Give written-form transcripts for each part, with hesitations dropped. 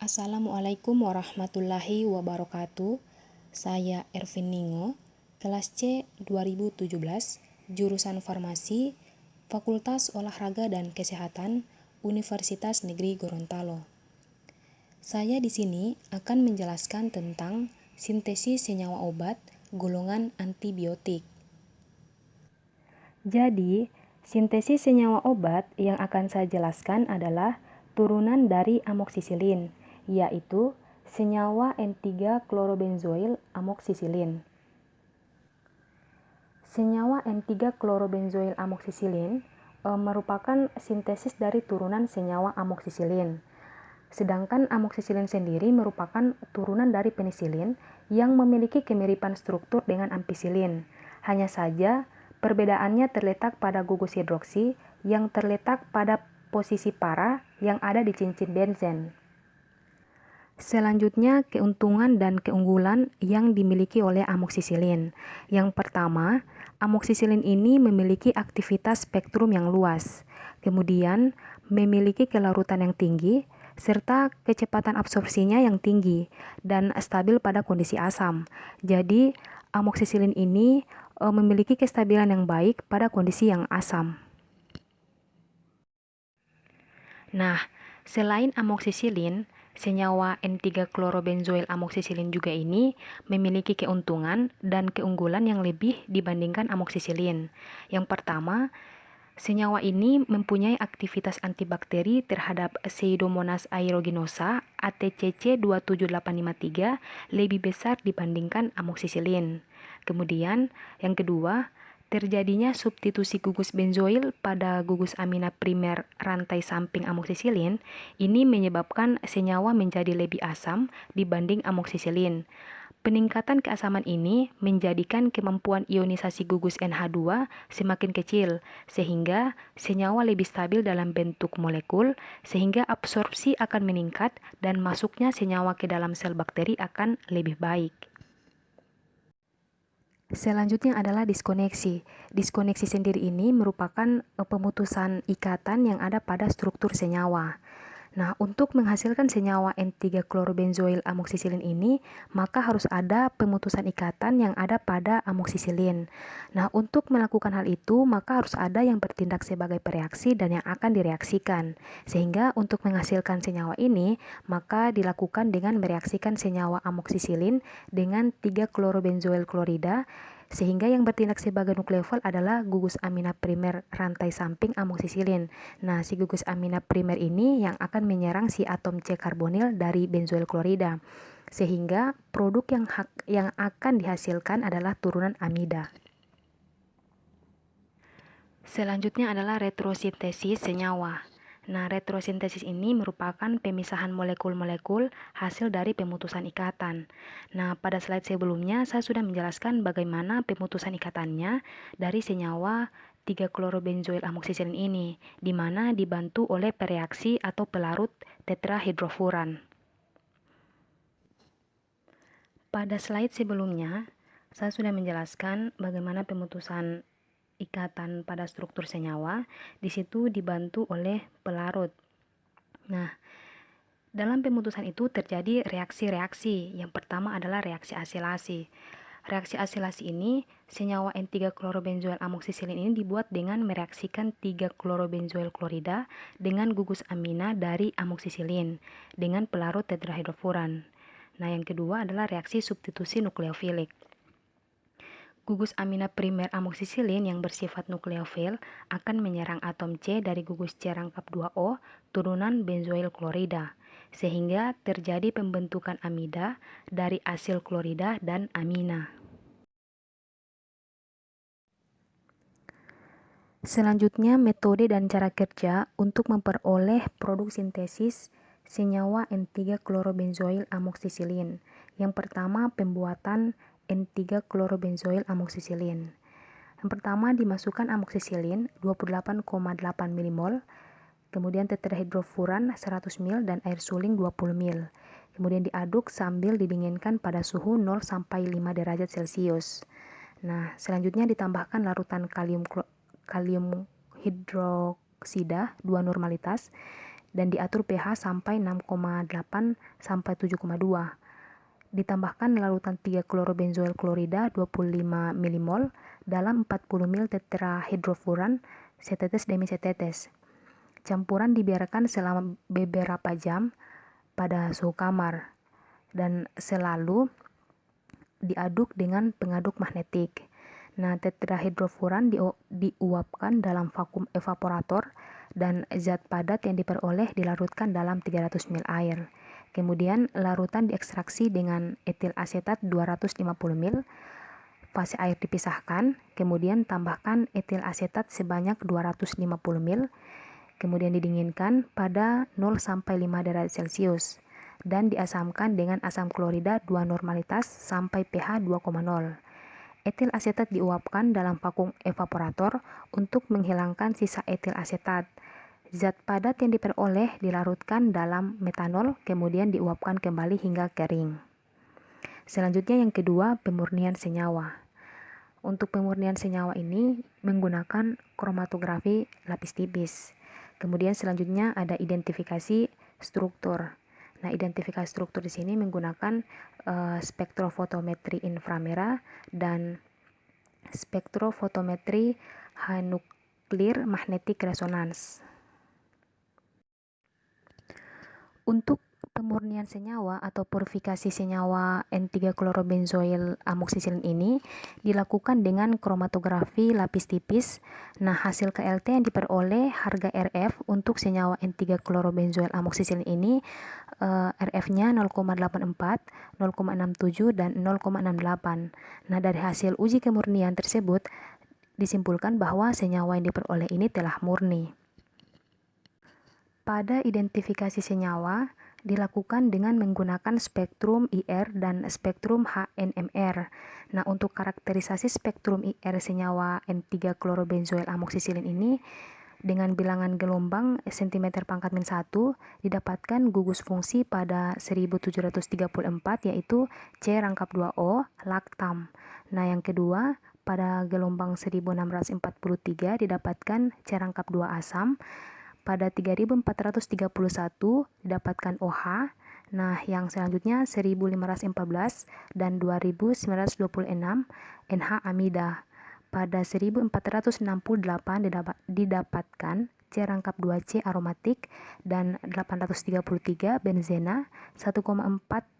Assalamualaikum warahmatullahi wabarakatuh. Saya Ervin Ningo, kelas C 2017, jurusan Farmasi, Fakultas Olahraga dan Kesehatan, Universitas Negeri Gorontalo. Saya di sini akan menjelaskan tentang sintesis senyawa obat golongan antibiotik. Jadi, sintesis senyawa obat yang akan saya jelaskan adalah turunan dari amoksisilin, yaitu senyawa N3-klorobenzoil amoksisilin. Senyawa N3-klorobenzoil amoksisilin merupakan sintesis dari turunan senyawa amoksisilin. Sedangkan amoksisilin sendiri merupakan turunan dari penisilin yang memiliki kemiripan struktur dengan ampicillin. Hanya saja perbedaannya terletak pada gugus hidroksi yang terletak pada posisi para yang ada di cincin benzen. Selanjutnya, keuntungan dan keunggulan yang dimiliki oleh amoksisilin. Yang pertama, amoksisilin ini memiliki aktivitas spektrum yang luas, kemudian memiliki kelarutan yang tinggi, serta kecepatan absorpsinya yang tinggi dan stabil pada kondisi asam. Jadi, amoksisilin ini memiliki kestabilan yang baik pada kondisi yang asam. Nah, selain amoksisilin, senyawa N3-klorobenzoil amoksisilin juga ini memiliki keuntungan dan keunggulan yang lebih dibandingkan amoksisilin. Yang pertama, senyawa ini mempunyai aktivitas antibakteri terhadap Pseudomonas aeruginosa ATCC 27853 lebih besar dibandingkan amoksisilin. Kemudian, yang kedua, terjadinya substitusi gugus benzoil pada gugus amina primer rantai samping amoksisilin ini menyebabkan senyawa menjadi lebih asam dibanding amoksisilin. Peningkatan keasaman ini menjadikan kemampuan ionisasi gugus NH2 semakin kecil, sehingga senyawa lebih stabil dalam bentuk molekul, sehingga absorpsi akan meningkat dan masuknya senyawa ke dalam sel bakteri akan lebih baik. Selanjutnya adalah diskoneksi. Diskoneksi sendiri ini merupakan pemutusan ikatan yang ada pada struktur senyawa. Nah, untuk menghasilkan senyawa N3-klorobenzoil amoksisilin ini, maka harus ada pemutusan ikatan yang ada pada amoksisilin. Nah, untuk melakukan hal itu, maka harus ada yang bertindak sebagai pereaksi dan yang akan direaksikan. Sehingga untuk menghasilkan senyawa ini, maka dilakukan dengan mereaksikan senyawa amoksisilin dengan 3-klorobenzoil klorida, sehingga yang bertindak sebagai nukleofil adalah gugus amina primer rantai samping amoksisilin. Nah, si gugus amina primer ini yang akan menyerang si atom C karbonil dari benzoil klorida, sehingga produk yang akan dihasilkan adalah turunan amida. Selanjutnya adalah retrosintesis senyawa. Nah, retrosintesis ini merupakan pemisahan molekul-molekul hasil dari pemutusan ikatan. Nah, pada slide sebelumnya saya sudah menjelaskan bagaimana pemutusan ikatannya dari senyawa 3-klorobenzoil amoksisilin ini, di mana dibantu oleh pereaksi atau pelarut tetrahidrofuran. Pada slide sebelumnya, saya sudah menjelaskan bagaimana pemutusan ikatan pada struktur senyawa, di situ dibantu oleh pelarut. Nah, dalam pemutusan itu terjadi reaksi-reaksi. Yang pertama adalah reaksi asilasi. Reaksi asilasi ini, senyawa N3-klorobenzoil amoksisilin ini dibuat dengan mereaksikan 3-klorobenzoil klorida dengan gugus amina dari amoksisilin dengan pelarut tetrahidrofuran. Nah, yang kedua adalah reaksi substitusi nukleofilik. Gugus amina primer amoksisilin yang bersifat nukleofil akan menyerang atom C dari gugus C rangkap 2O turunan benzoil klorida, sehingga terjadi pembentukan amida dari asil klorida dan amina. Selanjutnya, metode dan cara kerja untuk memperoleh produk sintesis senyawa N3-klorobenzoil amoksisilin. Yang pertama, pembuatan N3-klorobenzoil amoksisilin. Yang pertama, dimasukkan amoksisilin 28,8 mmol, kemudian tetrahidrofuran 100 ml dan air suling 20 ml. Kemudian diaduk sambil didinginkan pada suhu 0 sampai 5 derajat Celcius. Nah, selanjutnya ditambahkan larutan kalium hidroksida 2 normalitas dan diatur pH sampai 6,8 sampai 7,2. Ditambahkan larutan 3-klorobenzoil klorida 25 milimol dalam 40 ml tetrahidrofuran setetes demi setetes. Campuran dibiarkan selama beberapa jam pada suhu kamar dan selalu diaduk dengan pengaduk magnetik. Nah, tetrahidrofuran diuapkan dalam vakum evaporator dan zat padat yang diperoleh dilarutkan dalam 300 ml air. Kemudian larutan diekstraksi dengan etil asetat 250 ml, fase air dipisahkan, kemudian tambahkan etil asetat sebanyak 250 ml, kemudian didinginkan pada 0-5 derajat Celcius dan diasamkan dengan asam klorida 2 normalitas sampai pH 2,0. Etil asetat diuapkan dalam vakum evaporator untuk menghilangkan sisa etil asetat. Zat padat yang diperoleh dilarutkan dalam metanol, kemudian diuapkan kembali hingga kering. Selanjutnya yang kedua, pemurnian senyawa. Untuk pemurnian senyawa ini menggunakan kromatografi lapis tipis. Kemudian selanjutnya ada identifikasi struktur. Nah, identifikasi struktur di sini menggunakan spektrofotometri inframerah dan spektrofotometri high nuclear magnetic resonance. Untuk pemurnian senyawa atau purifikasi senyawa N3-klorobenzoil amoksisilin ini dilakukan dengan kromatografi lapis tipis. Nah, hasil KLT yang diperoleh harga RF untuk senyawa N3-klorobenzoil amoksisilin ini RF-nya 0,84, 0,67 dan 0,68. Nah, dari hasil uji kemurnian tersebut disimpulkan bahwa senyawa yang diperoleh ini telah murni. Pada identifikasi senyawa dilakukan dengan menggunakan spektrum IR dan spektrum HNMR. Nah, untuk karakterisasi spektrum IR senyawa N3-klorobenzoil amoksisilin ini dengan bilangan gelombang cm pangkat min 1 didapatkan gugus fungsi pada 1734 yaitu C rangkap 2O laktam. Nah, yang kedua pada gelombang 1643 didapatkan C rangkap 2 asam. Pada 3431 didapatkan OH. Nah, yang selanjutnya 1514 dan 2926 NH amida. Pada 1468 didapatkan C rangkap 2C aromatik dan 833 benzena 1,4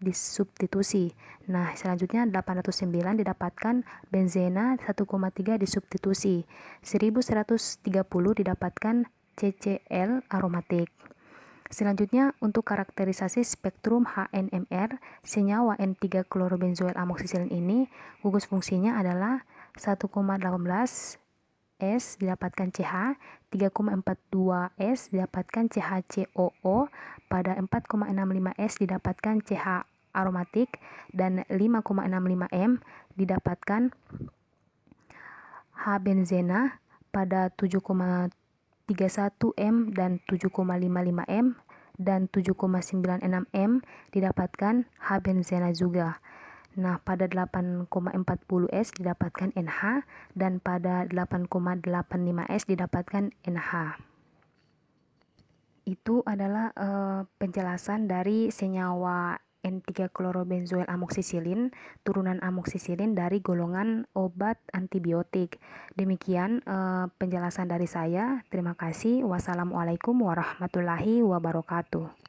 disubstitusi. Nah, selanjutnya 809 didapatkan benzena 1,3 disubstitusi. 1130 didapatkan CCl aromatik. Selanjutnya untuk karakterisasi spektrum HNMR senyawa N3-klorobenzoil amoksisilin ini gugus fungsinya adalah 1,18 S didapatkan CH, 3,42 S didapatkan CHCOO, pada 4,65 S didapatkan CH aromatik dan 5,65 M didapatkan H benzena, pada 7,31 M dan 7,55 M dan 7,96 M didapatkan H benzena juga. Nah, pada 8,40 S didapatkan NH dan pada 8,85 S didapatkan NH. Itu adalah penjelasan dari senyawa N3-klorobenzoil amoksisilin, turunan amoksisilin dari golongan obat antibiotik. Demikian penjelasan dari saya. Terima kasih. Wassalamualaikum warahmatullahi wabarakatuh.